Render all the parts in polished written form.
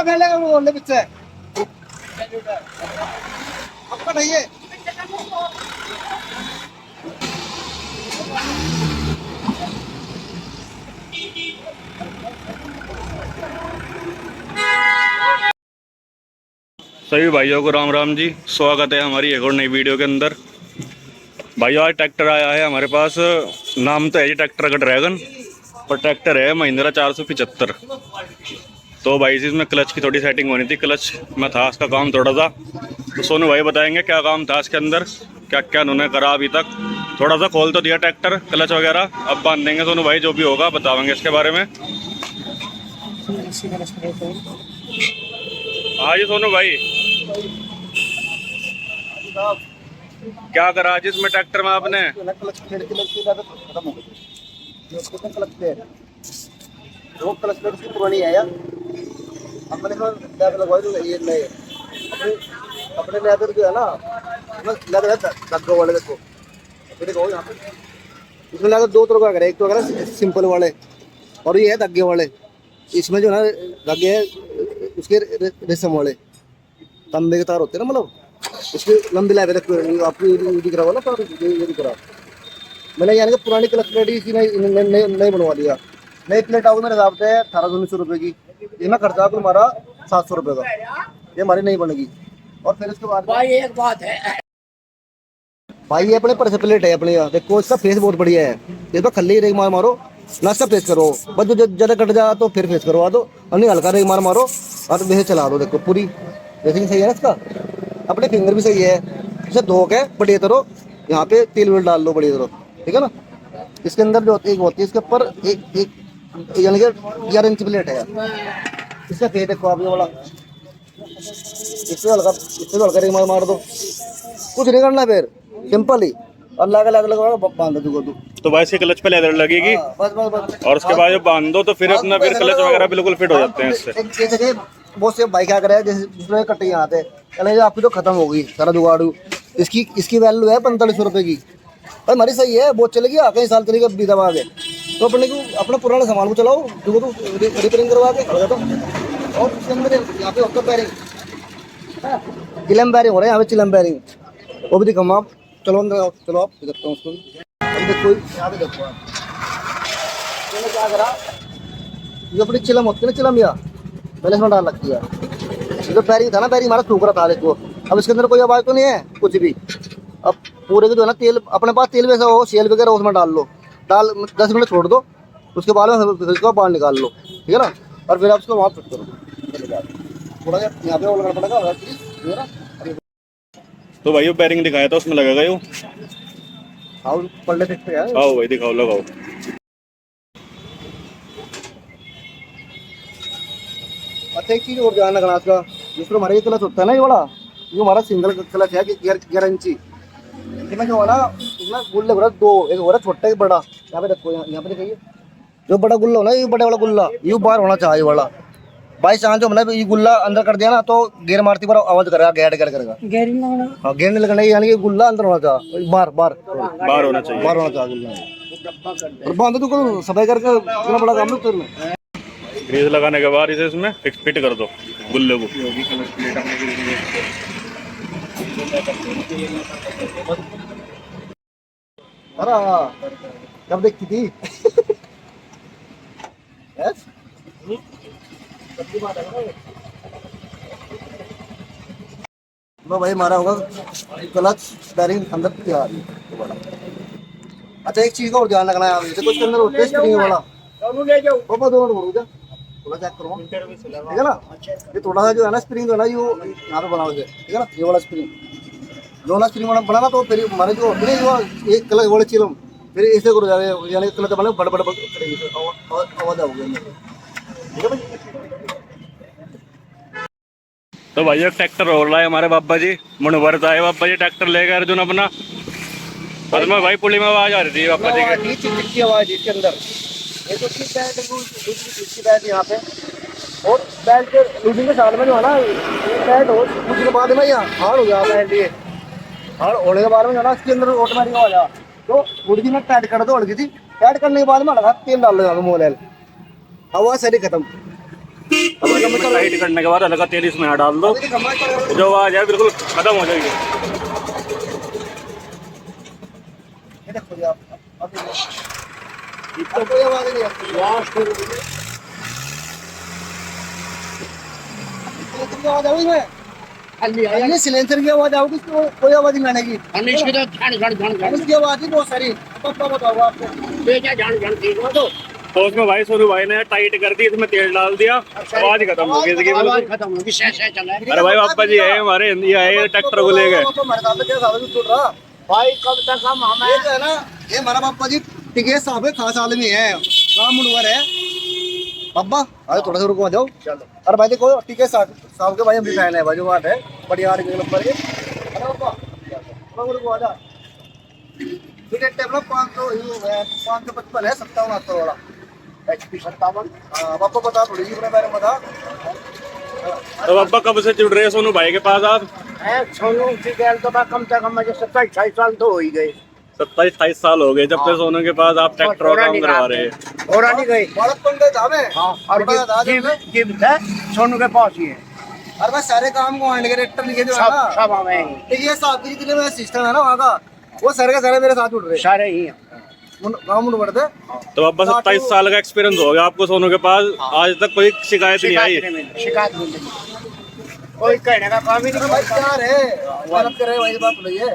सभी भाइयों को राम राम जी। स्वागत है हमारी एक और नई वीडियो के अंदर। भाइयों आज ट्रैक्टर आया है हमारे पास। नाम तो है जी ट्रैक्टर का ड्रैगन, पर ट्रैक्टर है महिंद्रा 475। तो भाई इसमें क्लच की थोड़ी सेटिंग होनी थी, क्लच में था इसका काम थोड़ा सा। तो सोनू भाई बताएंगे क्या काम था इसके अंदर, क्या क्या उन्होंने करा अभी तक। थोड़ा सा खोल तो दिया ट्रैक्टर, क्लच वगैरह अब बांध देंगे सोनू भाई, जो भी होगा बताएंगे इसके बारे में। हाँ जी सोनू भाई, क्या करा आज इसमें ट्रैक्टर में आपने? वो क्लच प्लेट इसकी पुरानी है यार, अपने को लैब लगवाई तो ये नए अपने लैब जो है ना, लैब है धग्गों वाले। देखो देखो यहाँ पे इसमें लगा दो तरह का, एक तो अगर सिंपल वाले और ये है धग्गे वाले। इसमें जो है ना धग्गे है उसके रेशम वाले तांबे के तार होते हैं ना, मतलब इसकी लंबी लैब आपको दिख रहा होगा ना, ये दिख रहा। मैंने यानी कि पुरानी क्लच प्लेट इसी नहीं बनवा दिया। नई प्लेट आओगे मेरे हिसाब से 1800-1900 रुपये की। इसमें खर्चा आपको हमारा 700 रुपये का, ये हमारी नहीं बनेगी। और फिर उसके बाद भाई एक बात है भाई, ये अपने पर प्लेट है अपने यहाँ। देखो इसका फेस बहुत बढ़िया है, इस पर खल्ली रेग मार मारो ना, इसका फेस करो बस। जो ज़्यादा कट जा तो फिर फेस करवा दो, और नहीं हल्का रेग मार मारो और वैसे चला दो। देखो पूरी रेसिंग सही है ना इसका, अपने फिंगर भी सही है। इसे धो के बढ़िया तरह यहाँ पे तेल वेल डाल लो बढ़िया तरह, ठीक है ना। इसके अंदर जो एक होती है इसके ऊपर एक यानी कि 11 इंच प्लेट है इसका फेस। देखो आप ये वाला, इससे हल्का रिंग मार दो, कुछ नहीं करना फिर सिंपल ही, और लगा बांध दो तू। तो भाई इसके क्लच पे लेदर लगेगी, बस बस बस। और उसके बाद जब बांध दो तो फिर अपना फिर क्लच वगैरह बिल्कुल फिट हो जाते हैं इससे। जैसे बहुत से बाइक आ करे जिसमें कट्टे यहाँ थे, चले जो आपकी तो खत्म हो गई सारा जुगाड़ू। इसकी वैल्यू है 4500 रुपये की। भाई हमारी सही है, बहुत चलेगी, कई साल चलेगी अभी दबा आगे। तो अपने को अपना पुराना सामान को चलाओ, जो तो रिपेयरिंग करवा के तो। और इसके अंदर यहाँ पे होता बैरिंग, चिलम बैरिंग हो रहा है यहाँ पे, चिलम बैरिंग वो भी दिखाऊँ आप। चलो अंदर, चलो आप दिखाता हूँ उसको। अब देखो यहाँ पे देखो आप, मैंने क्या करा, ये अपनी चिलम होती है ना, चिलम या मैंने इसमें डाल रखी है। जो बैरिंग था ना, बैरिंग हमारा सूख रहा था देखो। अब इसके अंदर कोई आवाज़ तो नहीं है कुछ भी। अब पूरे को जो है ना तेल, अपने पास तेल वैसा हो शेल वगैरह उसमें डाल लो, 10 मिनट छोड़ दो, उसके बाद में उसको बाहर निकाल लो, ठीक है ना। और फिर आप उसको वहाँ फिट करो, थोड़ा यहाँ पे वो लगाना पड़ेगा। तो भाई वो बैरिंग दिखाया था उसमें लगेगा यो। हाँ पल्ले फिट पे है। आओ भाई दिखाओ, लगाओ। अच्छा एक चीज़ और ध्यान रखना इसका, जिस हमारा ये क्लच होता है ना, ये वाला ये हमारा सिंगल क्लच है, 11 इंची। इसमें जो है ना, इसमें गुल्ले हो रहा दो, एक हो रहा छोटा एक बड़ा। यहाँ पे देखो, यहाँ पे देखिए जो बड़ा गुल्ला हो ना, ये बड़े वाला गुल्ला ये बाहर होना चाहिए वाला। बाई चांस जो हमने ये गुल्ला अंदर कर दिया ना, तो गेर मारती पर आवाज करेगा, गैड गैड करेगा। हाँ गेर नहीं लगना, यानी कि गुल्ला अंदर होना चाहिए, बाहर होना चाहिए, बाहर होना चाहिए गुल्ला। और बांध दो सफाई करके, इतना बड़ा काम है। ग्रीस लगाने के बाद इसे इसमें फिट कर दो गुल्ले को। अरे कब देखी थी? लो भाई हमारा होगा क्लच बैरिंग अंदर तैयार। अच्छा एक चीज का और ध्यान रखना है, जैसे कुछ अंदर होते हैं स्प्रिंग वाला, थोड़ा चेक करो, ठीक है ना। ये थोड़ा सा जो है ना स्प्रिंग जो है ना, ये यहाँ पे बना हुआ है, ठीक है ना। ये वाला स्प्रिंग, जो वाला स्प्रिंग वाला बना ना, तो फिर हमारे जो होते हैं वो एक क्लच वाले चिलम फिर ऐसे करो जाए, यानी क्लच बने बड़े बड़े आवाज आओगे, ठीक है भाई। तो भाई एक ट्रैक्टर हो रहा है हमारे बाबा जी, मनोवर आए बाबा जी ट्रैक्टर लेकर अर्जुन अपना। और मैं भाई पुली में आवाज आ रही थी बाबा जी की आवाज इसके अंदर। ये तो ठीक है, दूसरी बैट यहाँ पे, और बैट के लूजिंग के साथ में जो है ना, बैट हो कुछ के बाद में यहाँ हार्ड हो गया बैट, ये हार्ड होने के बाद में जो है ना, इसके अंदर ऑटोमेटिक हो जाए। तो थोड़ी सी मैं टाइट कर दो, हल्की सी टाइट करने के बाद में लगा तेल डाल लो यहाँ पे, मोबाइल आवाज सारी खत्म। टाइट करने के बाद हल्का तेल इसमें डाल दो, जो आवाज है बिल्कुल खत्म हो जाएगी। ये देखो जी आप अब कोई आवाज नहीं आती। आवाज आएगी इसमें, ये सिलेंडर की आवाज आओगी, इसकी कोई आवाज नहीं आने की। इसकी आवाज ही बहुत सारी। अब बताओ आपको तो उसमें भाई सोनू भाई ने टाइट कर दी, इसमें तेल डाल दिया, आवाज खत्म हो गई इसकी बिल्कुल। अरे भाई पापा जी है हमारे, हिंदी आए ट्रैक्टर को ले गए भाई। कब तक हम ये जो है ना, ये हमारा पापा जी टिकेत साहब है, खास आदमी है, काम मुंडवर है पापा। अरे थोड़ा सा रुको, आ जाओ। अरे भाई देखो टिकेत साहब के भाई हम भी फैन है भाई, जो बात है बढ़िया नंबर के। अरे पापा थोड़ा रुको, आ जा। टिकट टेबल 555 है, 57 वाला HP 57। पापा बता थोड़ी जी अपने बारे में बता। तो पापा कब से जुड़ रहे हैं सोनू भाई के पास आप? सोनू की गैल तो कम से कम मुझे 27-28 साल तो हो ही गए। 27-28 साल हो गए जब से सोनू के पास आप ट्रैक्टर का काम करवा रहे हैं। और नहीं गए बालकपन के दावे। हाँ, और जिम है सोनू के पास ही है। अरे मैं सारे काम को हैंड ट्रैक्टर लिखे जो है ना, सब हमें। तो ये साहब की जितने मेरा सिस्टम है ना वहाँ का, वो सारे के सारे मेरे साथ जुड़ रहे, सारे ही गाँव में बढ़ते। तो पापा 27 साल का एक्सपीरियंस हो गया आपको सोनू के पास, आज तक कोई शिकायत नहीं आई? शिकायत नहीं, कोई कहने का काम ही नहीं। भाई क्या है, मेहनत करे वही बात बोलिए,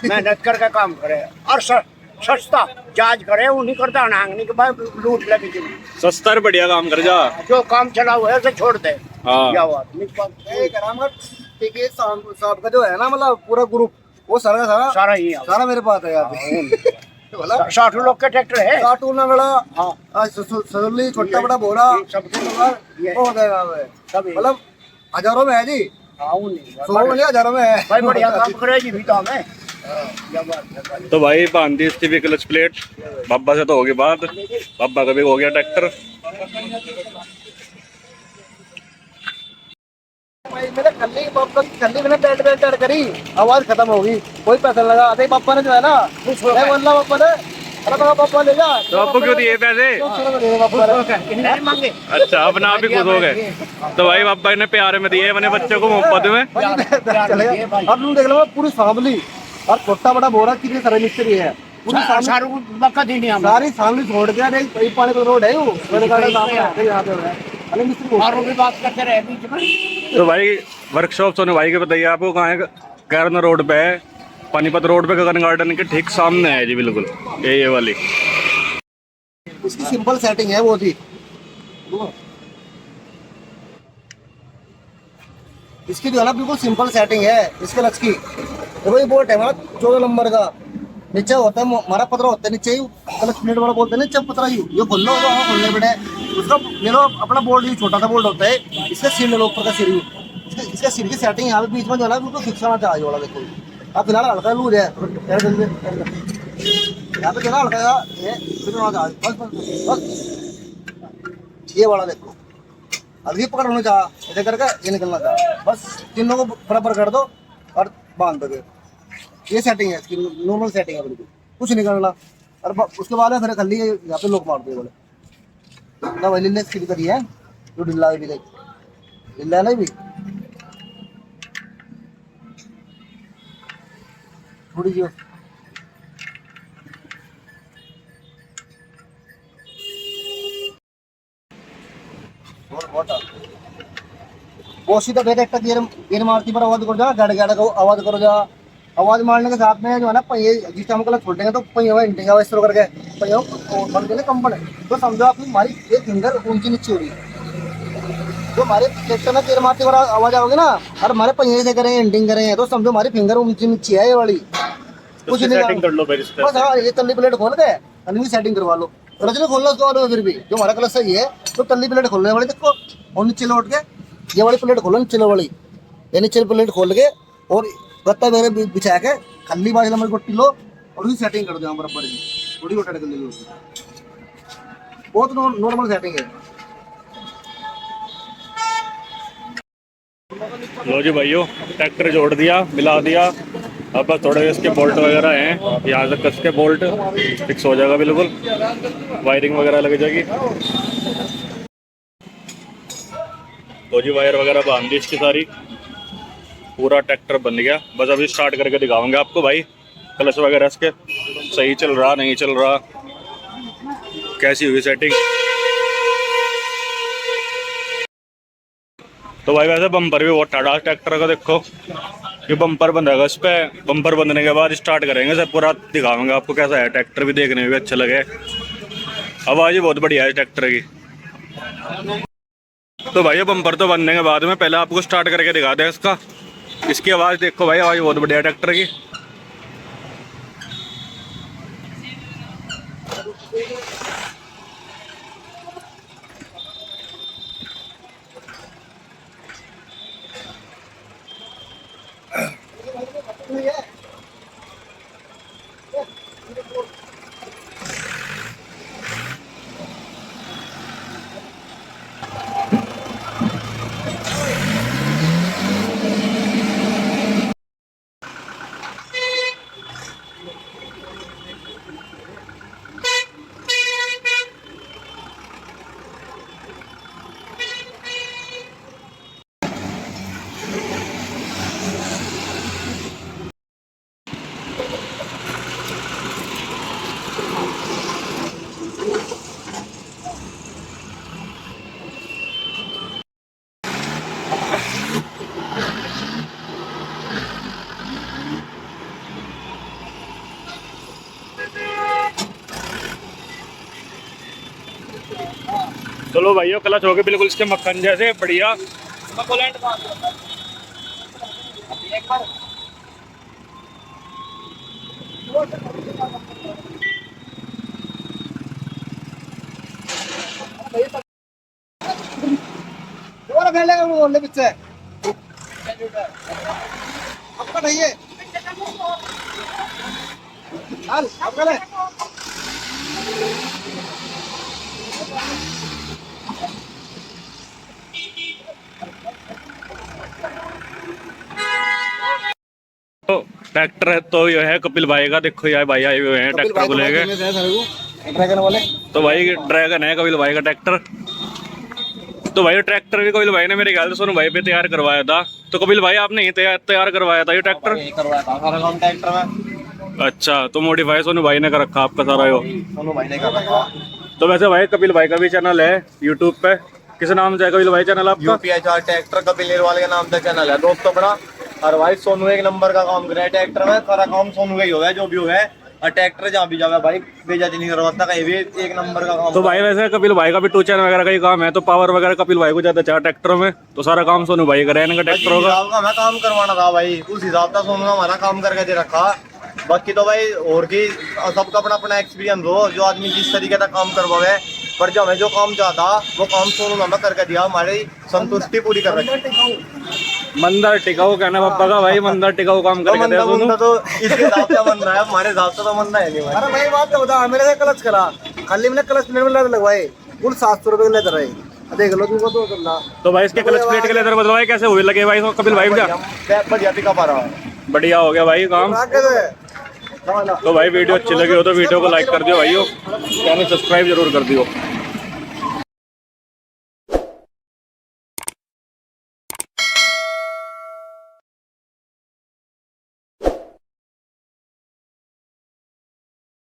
मेहनत करके काम करे और सस्ता जांच करे, वो नहीं करता नांगनी के बाद लूट लगी। सस्ता और बढ़िया काम कर जा, जो काम चला हुआ है उसे छोड़ दे। हाँ क्या बात टिकेत साहब का जो है ना, मतलब पूरा ग्रुप, वो सारा ही सारा मेरे पास है यार। 60 लोग के ट्रैक्टर है, ना बड़ा। हाँ सजली छोटा बड़ा बोरा मतलब हजारों में है जी। 100 हजारों में है भाई, बढ़िया काम करे जी भी तो हमें। तो भाई बांधी इसकी भी क्लच प्लेट, बाबा से तो होगी बात, बाबा का भी हो गया ट्रैक्टर। मैंने खल्ली मैंने बैठ करी, आवाज खत्म होगी, कोई पैसा लगा। अरे पापा ने जो है ना, बोलना पापा ने, अरे पापा ले जा। तो आपको क्यों दिए पैसे? मांगे। अच्छा अपना आप ही खुश हो गए। तो भाई पापा ने प्यारे में दिए अपने बच्चों को मुफ्त में। अब तुम देख लो पूरी फैमिली और छोटा बड़ा बोरा कितने सारे मिस्त्री है, पूरी सारी फैमिली छोड़ के पानी का रोड है वो यहाँ पे और भी बात करते रहे बीच में। तो भाई वर्कशॉप सोनू भाई के बताइए आपको कहाँ है? कैरन रोड पे है, पानीपत रोड पे गगन गार्डन के ठीक सामने है जी बिल्कुल, ये वाली। इसकी सिंपल सेटिंग है वो थी, इसकी जो है ना बिल्कुल सिंपल सेटिंग है इसके लक्स की। तो भाई बोर्ड है हमारा 14 नंबर का, नीचे होता है हमारा पतरा होता है, नीचे ही क्लच प्लेट वाला बोलते हैं नीचे पतरा ही, ये खोल लो वहाँ खोलने पड़े उसका। ले लो अपना बोर्ड, ही छोटा सा बोर्ड होता है, इसका सिर ले लो ऊपर का सिर, इसका सिर की सेटिंग यहाँ पे बीच में जो है ना बिल्कुल फिक्स होना चाहिए वाला। देखो अब फिलहाल हल्का लूज है, यहाँ पे जो ना हल्का ये फिक्स होना चाहिए बस। ये वाला देखो अब ये पकड़ होना चाहिए, ऐसे करके ये निकलना चाहिए, बस तीनों को बराबर कर दो और बांध दो। ये सेटिंग है इसकी, नॉर्मल सेटिंग है बिल्कुल, कुछ नहीं करना। और उसके बाद फिर खल्ली यहाँ पे लोग मार दो बोले ना, वही लिल्ले इसकी करी है जो डिल्ला भी देख लिल्ला नहीं भी थोड़ी जी वो सीधा डायरेक्ट गियर मारती पर आवाज करो जा, गाड़ गाड़ को आवाज करो जा। आवाज मारने के साथ में जो है ना पहिए जिस टाइम को छोड़ेंगे तो पहिया इंटेगा इस तरह करके पहियों बन के कम पड़े, तो समझो आप हमारी एक फिंगर ऊंची नीचे हो रही है। तो हमारे ट्रैक्टर में गियर मारते हुए आवाज आओगे ना और हमारे पहिए से करेंगे एंडिंग करेंगे तो समझो हमारी फिंगर ऊंची नीचे है ये वाली। कुछ नहीं कर लो बस। हाँ ये तल्ली प्लेट खोल के अन्य सेटिंग करवा लो, क्लच नहीं खोलना उसके बाद फिर भी जो हमारा क्लच सही है तो तल्ली प्लेट खोलने वाली देखो, और नीचे लौट के ये वाली प्लेट खोलो, नीचे वाली ये नीचे प्लेट खोल के और गत्ता मेरे बिछा के खल्ली बाज नंबर गोटी लो और उसकी सेटिंग कर दो बराबर की, थोड़ी गोटा कर ली, बहुत नॉर्मल सेटिंग है। लो जी भाइयों ट्रैक्टर जोड़ दिया, मिला दिया, अब बस थोड़े इसके बोल्ट वगैरह हैं, यहाँ से कस के बोल्ट फिक्स हो जाएगा बिल्कुल, वायरिंग वगैरह लग जाएगी। तो जी वायर वगैरह बांध दी इसकी सारी, पूरा ट्रैक्टर बन गया। बस अभी स्टार्ट करके दिखाऊंगे आपको भाई, क्लच वगैरह इसके सही चल रहा नहीं चल रहा, कैसी हुई सेटिंग। तो भाई वैसे बम्पर भी बहुत ठाड़ा ट्रैक्टर का, देखो ये बम्पर बंधेगा इस पे। बम्पर बंधने के बाद स्टार्ट करेंगे, सब पूरा दिखाऊंगा आपको कैसा है। ट्रैक्टर भी देखने में भी अच्छा लगे, आवाज़ ही बहुत बढ़िया है ट्रैक्टर की। तो भाई ये बम्पर तो बनने के बाद में पहले आपको स्टार्ट करके दिखा दें इसका। इसकी आवाज़ देखो भाई, आवाज़ बहुत बढ़िया है ट्रैक्टर की। चलो भाइयों, क्लच हो गए बिल्कुल इसके मक्खन जैसे बढ़िया। दोबारा फेर लेगा वो बोलने पीछे आपका नहीं है चल आपका ले। तो ट्रैक्टर है तो ये है कपिल भाई का, देखो यार भाई आए हुए हैं ट्रैक्टर को लेके। ड्रैगन वाले तो भाई ड्रैगन है कपिल भाई का ट्रैक्टर। तो भाई ट्रैक्टर भी कपिल भाई ने मेरे ख्याल से सोनू भाई पे तैयार करवाया था। तो कपिल भाई आपने ही तैयार करवाया था ये ट्रैक्टर? करवाया था सारा काम ट्रैक्टर में। अच्छा, तो मॉडिफाई सोनू भाई ने कर रखा आपका सारा यो? सोनू भाई ने कर रखा। तो वैसे भाई कपिल भाई का भी चैनल है यूट्यूब पे, किस नाम से है कपिल भाई चैनल आपका? यूपीएचआर ट्रैक्टर कपिल वाले के नाम से चैनल है दोस्तों बड़ा। और भाई सोनू एक नंबर का काम कर रहा है ट्रैक्टर में, सारा काम सोनू का ही हो गया जो भी हो गया। और ट्रैक्टर जहाँ भी जावे भाई बेइज्जती नहीं करवाता कहीं भी, एक नंबर का काम। तो भाई वैसे कपिल भाई का भी टू चैनल वगैरह का ही काम है, तो पावर वगैरह कपिल भाई को ज्यादा चाह ट्रैक्टर में, तो सारा काम सोनू भाई करे इनका ट्रैक्टरों का। हमें काम करवाना था भाई, उस हिसाब से सोनू ने हमारा काम करके दे रखा। बाकी तो भाई और की सबका अपना अपना एक्सपीरियंस हो, जो आदमी जिस तरीके का काम करवावे, पर जो हमें जो काम चाहता वो काम सोनू ने हमें करके दिया, हमारी संतुष्टि पूरी कर रखी। मंदिर टिकाऊ कहना पापा का भाई, मंदिर टिकाऊ काम करके दिया सोनू। तो इसके हिसाब से मंदा है, हमारे हिसाब से तो मंदा है नहीं भाई। अरे भाई बात तो बता, मेरे से क्लच करा खाली मैंने क्लच प्लेट में लगवाए कुल 700 रुपए के लेते रहे। देख लो तुमको तो करना। तो भाई इसके क्लच प्लेट के लेदर बदलवाए कैसे हुए लगे भाई कपिल भाई का? बढ़िया टिका पा रहा, बढ़िया हो गया भाई काम। तो भाई वीडियो अच्छी लगी हो तो वीडियो को लाइक कर दियो भाइयों, चैनल सब्सक्राइब जरूर कर दियो।